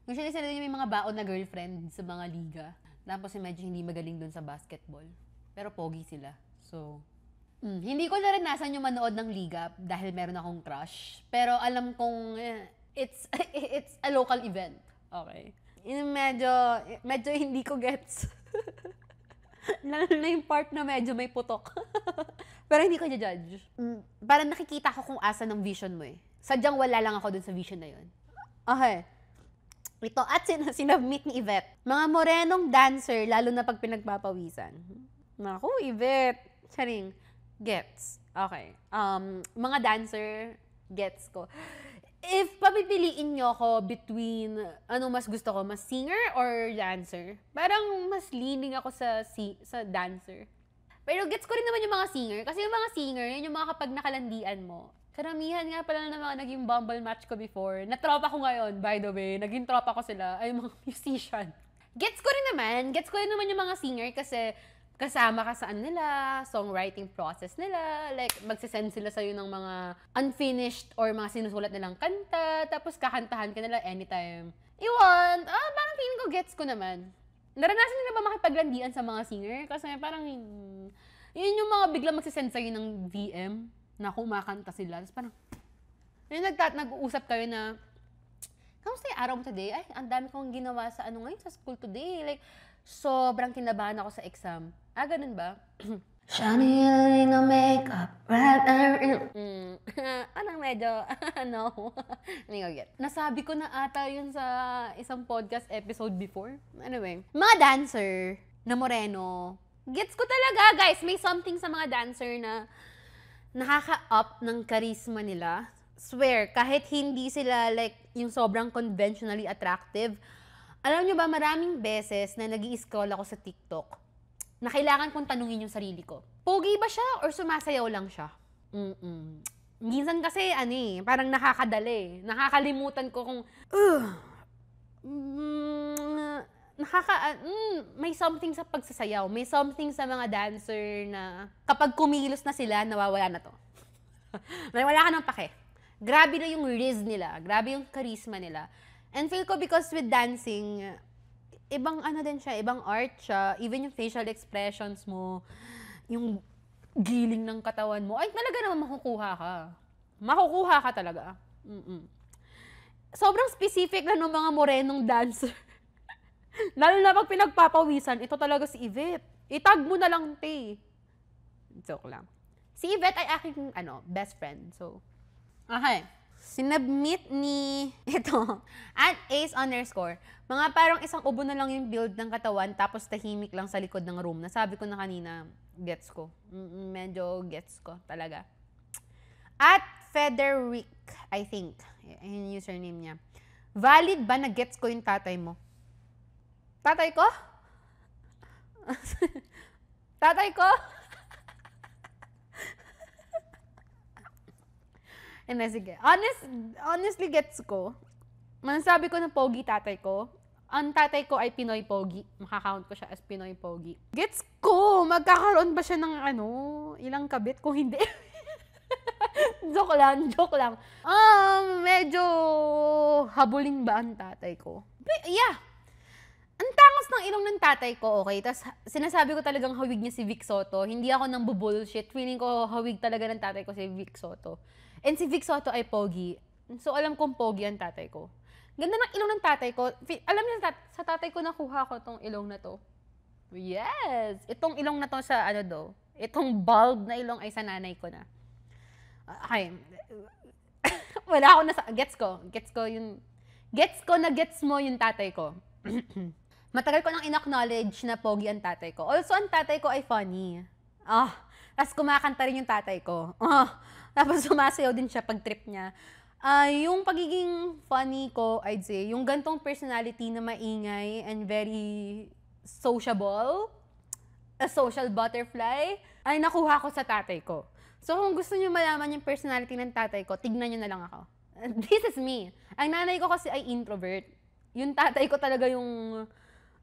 usually sila yung may mga baon na girlfriend sa mga liga. Tapos medyo hindi magaling dun sa basketball. Pero pogi sila. So, hindi ko naranasan yung manood ng liga dahil meron akong crush. Pero alam kong it's a local event. Okay. Medyo hindi ko gets. Lalo na yung part na medyo may putok. Pero hindi ko judge. Parang nakikita ko kung asa ng vision mo eh. Sadyang wala lang ako dun sa vision na yun. Okay. Ito at sinubmit ni Yvette. Mga morenong dancer, lalo na pag pinagpapawisan. Naku, Yvette. Charing. Gets. Okay. Mga dancer, gets ko. If papipiliin nyo ako between, mas gusto ko, mas singer or dancer, parang mas leaning ako sa dancer. Pero gets ko rin naman yung mga singer. Kasi yung mga singer, yun yung mga kapag nakalandian mo. Karamihan nga pala na mga naging Bumble match ko before. Natropa ko ngayon, by the way. Naging tropa ko sila. Ay, mga musician. Gets ko rin naman yung mga singer kasi kasama ka sa nila, songwriting process nila, like magsisend sila sa'yo ng mga unfinished or mga sinusulat nilang kanta, tapos kakantahan ka nila anytime you want. Parang feeling ko gets ko naman. Naranasan nila ba makipaglandian sa mga singer? Kasi parang yun yung mga biglang magsisend sa'yo ng VM na kumakanta sila. Tapos parang nag-uusap kayo na, kamusta yung araw mo today? Ay, ang dami kong ginawa sa ngayon sa school today. Like, sobrang kinabahan ako sa exam. Ganun ba? Shiny na makeup. Anong medyo, no. Hindi ko get. Nasabi ko na ata yun sa isang podcast episode before. Anyway, mga dancer na moreno. Gets ko talaga, guys. May something sa mga dancer na nakaka-up ng charisma nila. Swear, kahit hindi sila like yung sobrang conventionally attractive, alam nyo ba, maraming beses na nag-i-scroll ako sa TikTok na kailangan kong tanungin yung sarili ko. Pogi ba siya or sumasayaw lang siya? Minsan kasi, parang nakakadali. Nakakalimutan ko kung, may something sa pagsasayaw. May something sa mga dancer na kapag kumilos na sila, nawawala na to. Wala ka ng pake. Grabe na yung riz nila. Grabe yung charisma nila. And feel ko because with dancing, ibang din siya, ibang art siya, even yung facial expressions mo, yung giling ng katawan mo, ay talaga naman makukuha ka. Makukuha ka talaga. Sobrang specific na ng mga morenong dancer. Lalo na pag pinagpapawisan, ito talaga si Yvette. Itag mo na lang, te. Joke lang. Si Yvette ay aking, best friend. So, okay. Sinubmit ni, ito, @ace_. Mga parang isang ubo na lang yung build ng katawan, tapos tahimik lang sa likod ng room. Nasabi ko na kanina, gets ko. Medyo gets ko talaga. @Federic, I think. Yung username niya. Valid ba na gets ko yung tatay mo? Tatay ko? Tatay ko? Sige. Honestly, gets ko. Masasabi ko na pogi tatay ko. Ang tatay ko ay Pinoy pogi. Makakount ko siya as Pinoy pogi. Gets ko! Magkakaroon ba siya ng ilang kabit? Kung hindi. Joke lang. Medyo habuling ba ang tatay ko? Yeah. Ang tangos ng ilong ng tatay ko, okay? Tapos sinasabi ko talagang hawig niya si Vic Soto. Hindi ako nang bullshit. Feeling ko hawig talaga ng tatay ko si Vic Soto. And si Vic Soto ay pogi. So alam kong pogi ang tatay ko. Ganda ng ilong ng tatay ko. Alam niyo, sa tatay ko nakuha ko tong ilong na to. Yes! Itong ilong na to sa itong bulb na ilong ay sa nanay ko na. Okay. Wala ako gets ko na gets mo yung tatay ko. Matagal ko nang in-acknowledge na pogi ang tatay ko. Also, ang tatay ko ay funny. Tapos kumakanta rin yung tatay ko. Tapos sumasayaw din siya pag trip niya. Yung pagiging funny ko, I'd say, yung gantong personality na maingay and very sociable, a social butterfly, ay nakuha ko sa tatay ko. So kung gusto niyo malaman yung personality ng tatay ko, tignan niyo na lang ako. This is me. Ang nanay ko kasi ay introvert. Yung tatay ko talaga yung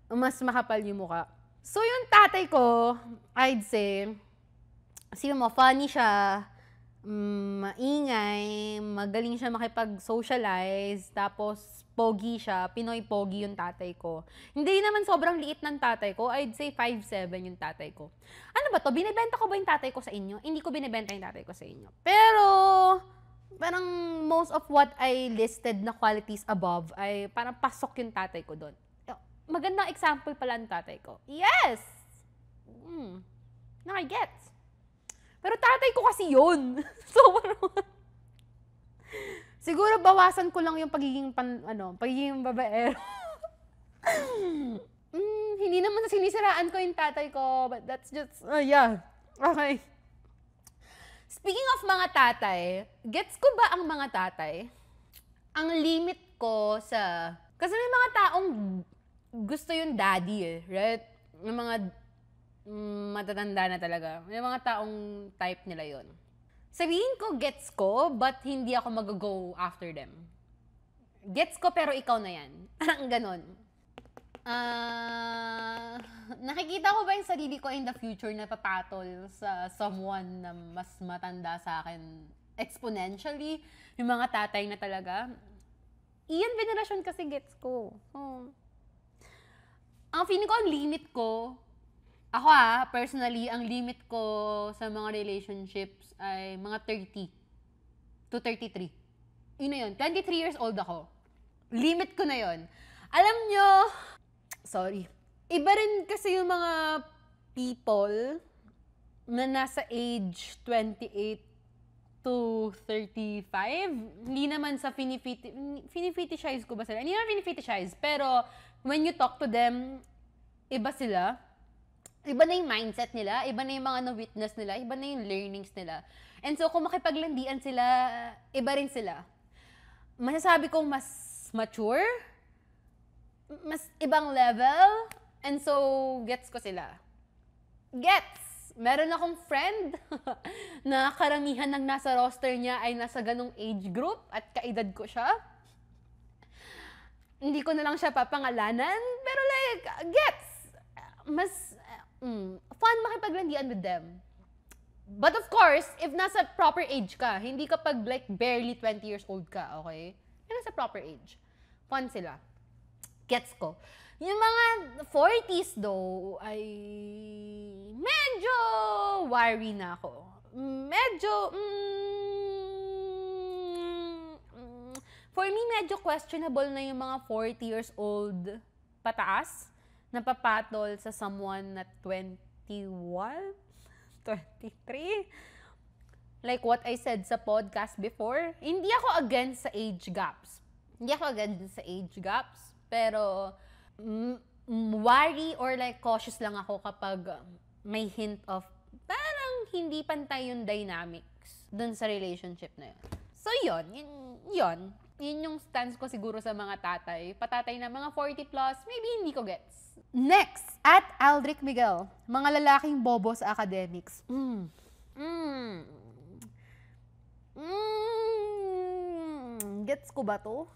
mas makapal yung mukha. So yung tatay ko, I'd say, funny siya, maingay, magaling siya makipag-socialize, tapos pogi siya, Pinoy pogi yung tatay ko. Hindi naman sobrang liit ng tatay ko, I'd say 5'7" yung tatay ko. Ano ba to? Binibenta ko ba yung tatay ko sa inyo? Hindi ko binibenta yung tatay ko sa inyo. Pero, parang most of what I listed na qualities above ay parang pasok yung tatay ko doon. Magandang example pala ng tatay ko. Yes! Nakagets. Pero tatay ko kasi yun. So, siguro bawasan ko lang yung pagiging babaero. Hindi naman na sinisiraan ko yung tatay ko, but that's just, yeah. Okay. Speaking of mga tatay, gets ko ba ang mga tatay? Ang limit ko kasi may mga taong gusto yung daddy right? May mga matatanda na talaga. May mga taong type nila yon. Sabihin ko, gets ko, but hindi ako mag-go after them. Gets ko, pero ikaw na yan. Parang ganon. Nakikita ko ba yung sarili ko in the future na papatol sa someone na mas matanda sa akin exponentially? Yung mga tatay na talaga. Iyan venerasyon kasi gets ko. Ang feeling ko, ang limit ko, ako personally, ang limit ko sa mga relationships ay mga 30 to 33. Yun na yun. 23 years old ako. Limit ko na yun. Alam nyo, sorry. Iba rin kasi yung mga people na nasa age 28 to 35. Hindi naman sa fini-fetishize ko ba sila? Hindi naman fini-fetishize. Pero when you talk to them, iba sila. Iba na yung mindset nila, iba na yung mga na-witness nila, iba na yung learnings nila. And so, kung makipaglandian sila, iba rin sila. Masasabi kong mas mature, mas ibang level, and so, gets ko sila. Gets! Meron akong friend na karamihan ng nasa roster niya ay nasa ganong age group at kaedad ko siya. Hindi ko na lang siya papangalanan, pero like, gets! Mas fun makipaglandian with them. But of course, if nasa proper age ka, hindi ka pag like barely 20 years old ka, okay? Nasa proper age. Fun sila. Gets ko. Yung mga 40s though, ay medyo worry na ako. Medyo, for me, medyo questionable na yung mga 40 years old pataas na papatol sa someone na 21, 2023. Like what I said sa podcast before, hindi ako against sa age gaps. Hindi ako against sa age gaps, pero worry or like cautious lang ako kapag may hint of parang hindi pantay yung dynamics dun sa relationship na yun. So yun yung stance ko siguro sa mga tatay. Patatay na mga 40 plus, maybe hindi ko gets. Next, at Aldrich Miguel, mga lalaking bobo sa academics. Gets ko ba to?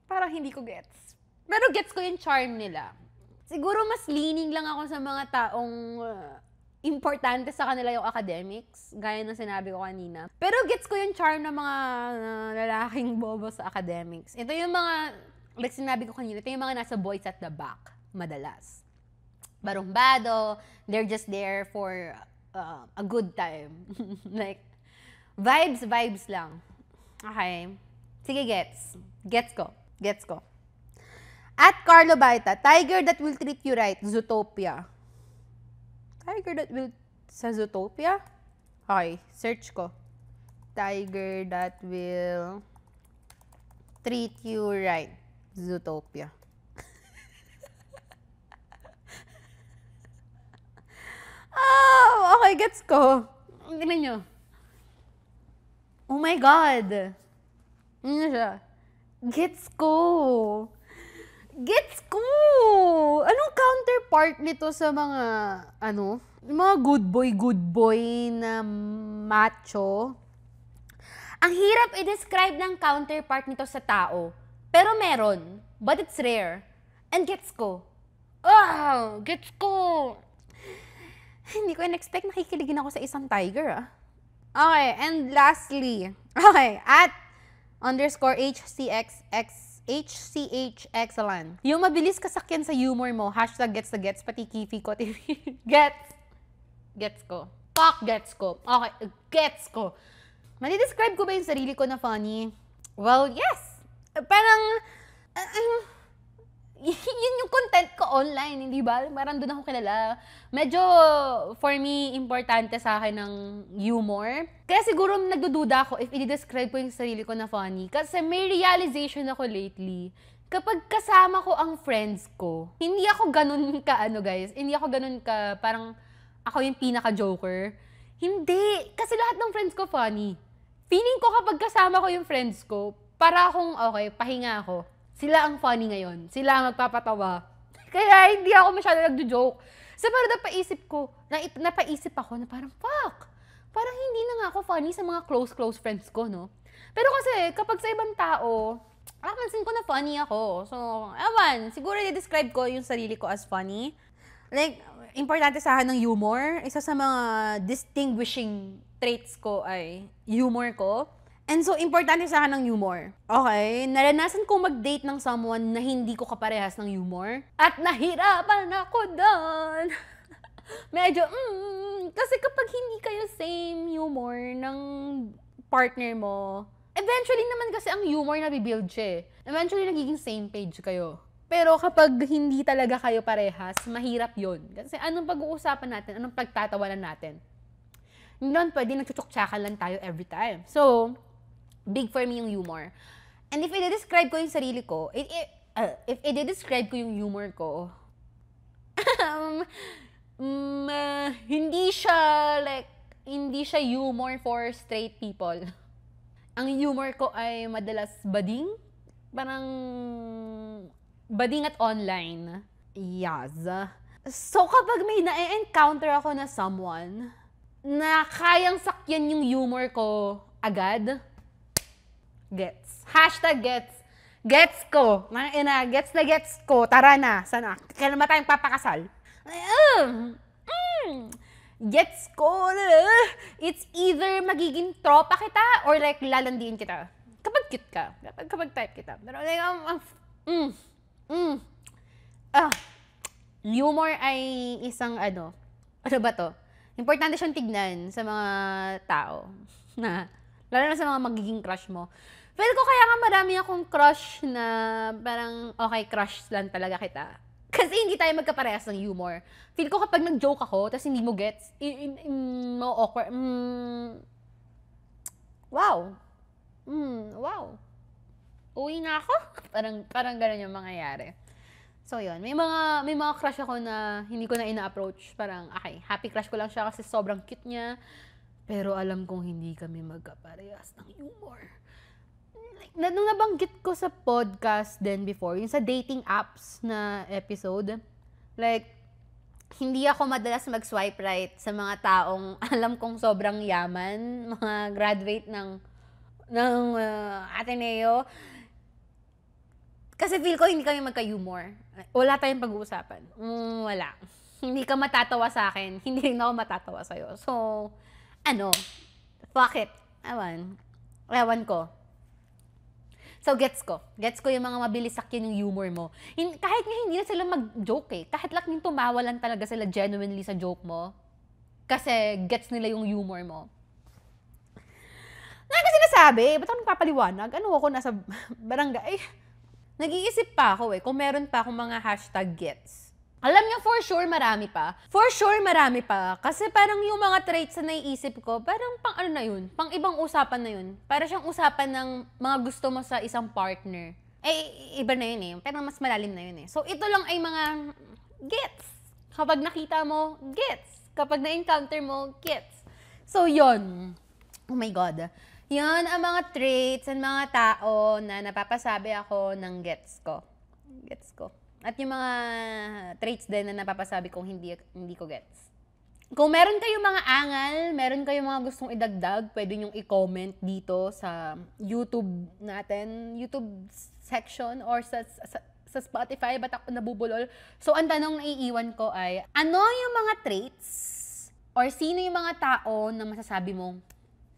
Parang hindi ko gets. Pero gets ko yung charm nila. Siguro mas leaning lang ako sa mga taong importante sa kanila yung academics, gaya ng sinabi ko kanina. Pero gets ko yung charm ng mga lalaking bobo sa academics. Ito yung mga, like sinabi ko kanina, ito yung mga nasa boys at the back, madalas. Barumbado, they're just there for a good time. Like, vibes lang. Okay. Sige, gets. Gets ko. At Carlo Baita, tiger that will treat you right, Zootopia. Tiger that will... Sa Zootopia? Okay, search ko. Tiger that will treat you right, Zootopia. Okay, gets ko. Tingnan nyo. Oh my God. Ano siya? Gets ko. Anong counterpart nito sa mga, yung mga good boy na macho? Ang hirap i-describe ng counterpart nito sa tao. Pero meron. But it's rare. And gets ko. Gets ko. Hindi ko in-expect nakikiligin ako sa isang tiger, Okay, and lastly, at _HCH excellent. Yung mabilis kasakyan sa humor mo, #gets the gets, pati kifi ko, Gets ko. Gets ko. Okay, gets ko. Madi-describe ko ba yung sarili ko na funny? Well, yes. Parang, yun yung content ko online, hindi ba? Parang doon ako kilala. Medyo, for me, importante sa akin ng humor. Kaya siguro nagdududa ako if i-describe ko yung sarili ko na funny. Kasi may realization ako lately. Kapag kasama ko ang friends ko, hindi ako ganun ka, guys. Hindi ako ganun ka, parang ako yung pinaka-joker. Hindi. Kasi lahat ng friends ko funny. Feeling ko kapag kasama ko yung friends ko, para akong, okay, pahinga ako. Sila ang funny ngayon. Sila ang magpapatawa. Kaya hindi ako masyado nagjo-joke. So parang napaisip ako na parang, fuck! Parang hindi na nga ako funny sa mga close friends ko, no? Pero kasi, kapag sa ibang tao, napansin ko na funny ako. So, siguro i-describe ko yung sarili ko as funny. Like, importante sa akin ng humor. Isa sa mga distinguishing traits ko ay humor ko. And so, importante sa akin ng humor. Okay, naranasan ko mag-date ng someone na hindi ko kaparehas ng humor. At nahirapan ako doon. Medyo, kasi kapag hindi kayo same humor ng partner mo, eventually naman kasi ang humor na bibuild siya. Eventually, nagiging same page kayo. Pero kapag hindi talaga kayo parehas, mahirap yun. Kasi anong pag-uusapan natin? Anong pagtatawanan natin? Hindi naman pwede nagchuchok-tsakan lang tayo every time. So, big for me yung humor. And if i-describe ko yung sarili ko, if i-describe ko yung humor ko, hindi siya humor for straight people. Ang humor ko ay madalas bading. Parang bading at online. Yes. So kapag may na-encounter ako na someone na kayang sakyan yung humor ko agad, gets. #gets. Gets ko. Gets na gets ko. Tara na. Sana. Kailan ba tayong papakasal? Gets ko. It's either magiging tropa kita or like lalandiin kita. Kapag cute ka. Kapag type kita. Pero like, humor ay isang ano ba to? Importante siyang tignan sa mga tao. Lalo na sa mga magiging crush mo. Feel ko kaya nga marami akong crush na parang okay, crush lang talaga kita. Kasi hindi tayo magkaparehas ng humor. Feel ko kapag nag-joke ako, tapos hindi mo gets, mo awkward. Wow. Wow. Uwi na ako? Parang ganun yung mangyayari. So, yun. May mga crush ako na hindi ko na ina-approach. Parang, okay, happy crush ko lang siya kasi sobrang cute niya. Pero alam kong hindi kami magkaparehas ng humor. Nung nabanggit ko sa podcast din before, yung sa dating apps na episode, like, hindi ako madalas mag-swipe right sa mga taong alam kong sobrang yaman, mga graduate ng Ateneo. Kasi feel ko hindi kami magka-humor. Wala tayong pag-uusapan. Wala. Hindi ka matatawa sa akin. Hindi rin ako matatawa sa'yo. So, fuck it. Ewan ko. So, gets ko. Gets ko yung mga mabilis sakyan yung humor mo. Kahit nga hindi na sila mag-joke eh. Kahit lang yung tumawa lang talaga sila genuinely sa joke mo. Kasi gets nila yung humor mo. Nga kasi nasabi, ba't ako nagpapaliwanag? Ako nasa barangay? Nag-iisip pa ako kung meron pa akong mga hashtag gets. Alam niyo, for sure marami pa. For sure marami pa. Kasi parang yung mga traits na naiisip ko, parang pang na yun? Pang ibang usapan na yun. Para siyang usapan ng mga gusto mo sa isang partner. Iba na yun eh. Pero mas malalim na yun eh. So, ito lang ay mga gets. Kapag nakita mo, gets. Kapag na-encounter mo, gets. So, yun. Oh my God. Yan ang mga traits and mga tao na napapasabi ako ng gets ko. Gets ko. At yung mga traits din na napapasabi kong hindi ko gets. Kung meron kayong mga angal, meron kayong mga gustong idagdag, pwede nyong i-comment dito sa YouTube natin, YouTube section or sa Spotify, ba't ako nabubulol? So, ang tanong na iiwan ko ay, ano yung mga traits or sino yung mga tao na masasabi mong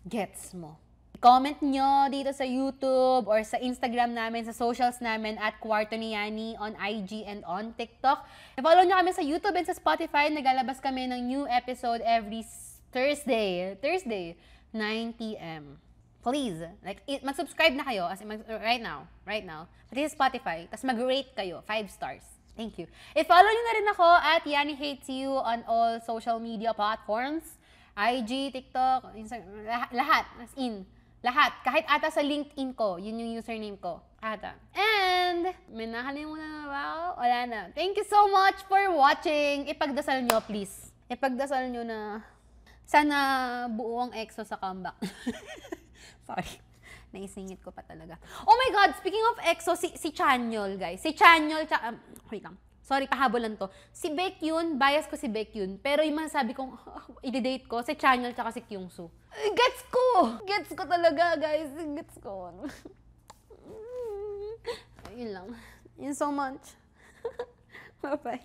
gets mo? Comment nyo dito sa YouTube or sa Instagram namin, sa socials namin at Kwarto ni Yani on IG and on TikTok. I-follow nyo kami sa YouTube and sa Spotify. Naglalabas kami ng new episode every Thursday, 9 p.m. Please, mag-subscribe na kayo right now. Pati sa Spotify, tapos mag-rate kayo, 5 stars. Thank you. I-follow nyo na rin ako at Yani Hates You on all social media platforms. IG, TikTok, Instagram, lahat, as in. Lahat. Kahit ata sa LinkedIn ko, yun yung username ko. Ata. And, may nakalimutan na ba ako? Wala na. Thank you so much for watching. Ipagdasal nyo, please. Ipagdasal nyo na sana buo ang EXO sa comeback. Sorry. Naisingit ko pa talaga. Oh my God! Speaking of EXO, si Chanyeol, guys. Si Chanyeol, wait lang. Sorry, pahabolan to. Si Baekhyun, bias ko si Baekhyun. Pero yung masasabi kong i-date ko, si Chanyeol tsaka si Kyungsu. Gets ko! Gets ko talaga, guys. Gets ko. Yun lang. Yun so much. Bye-bye.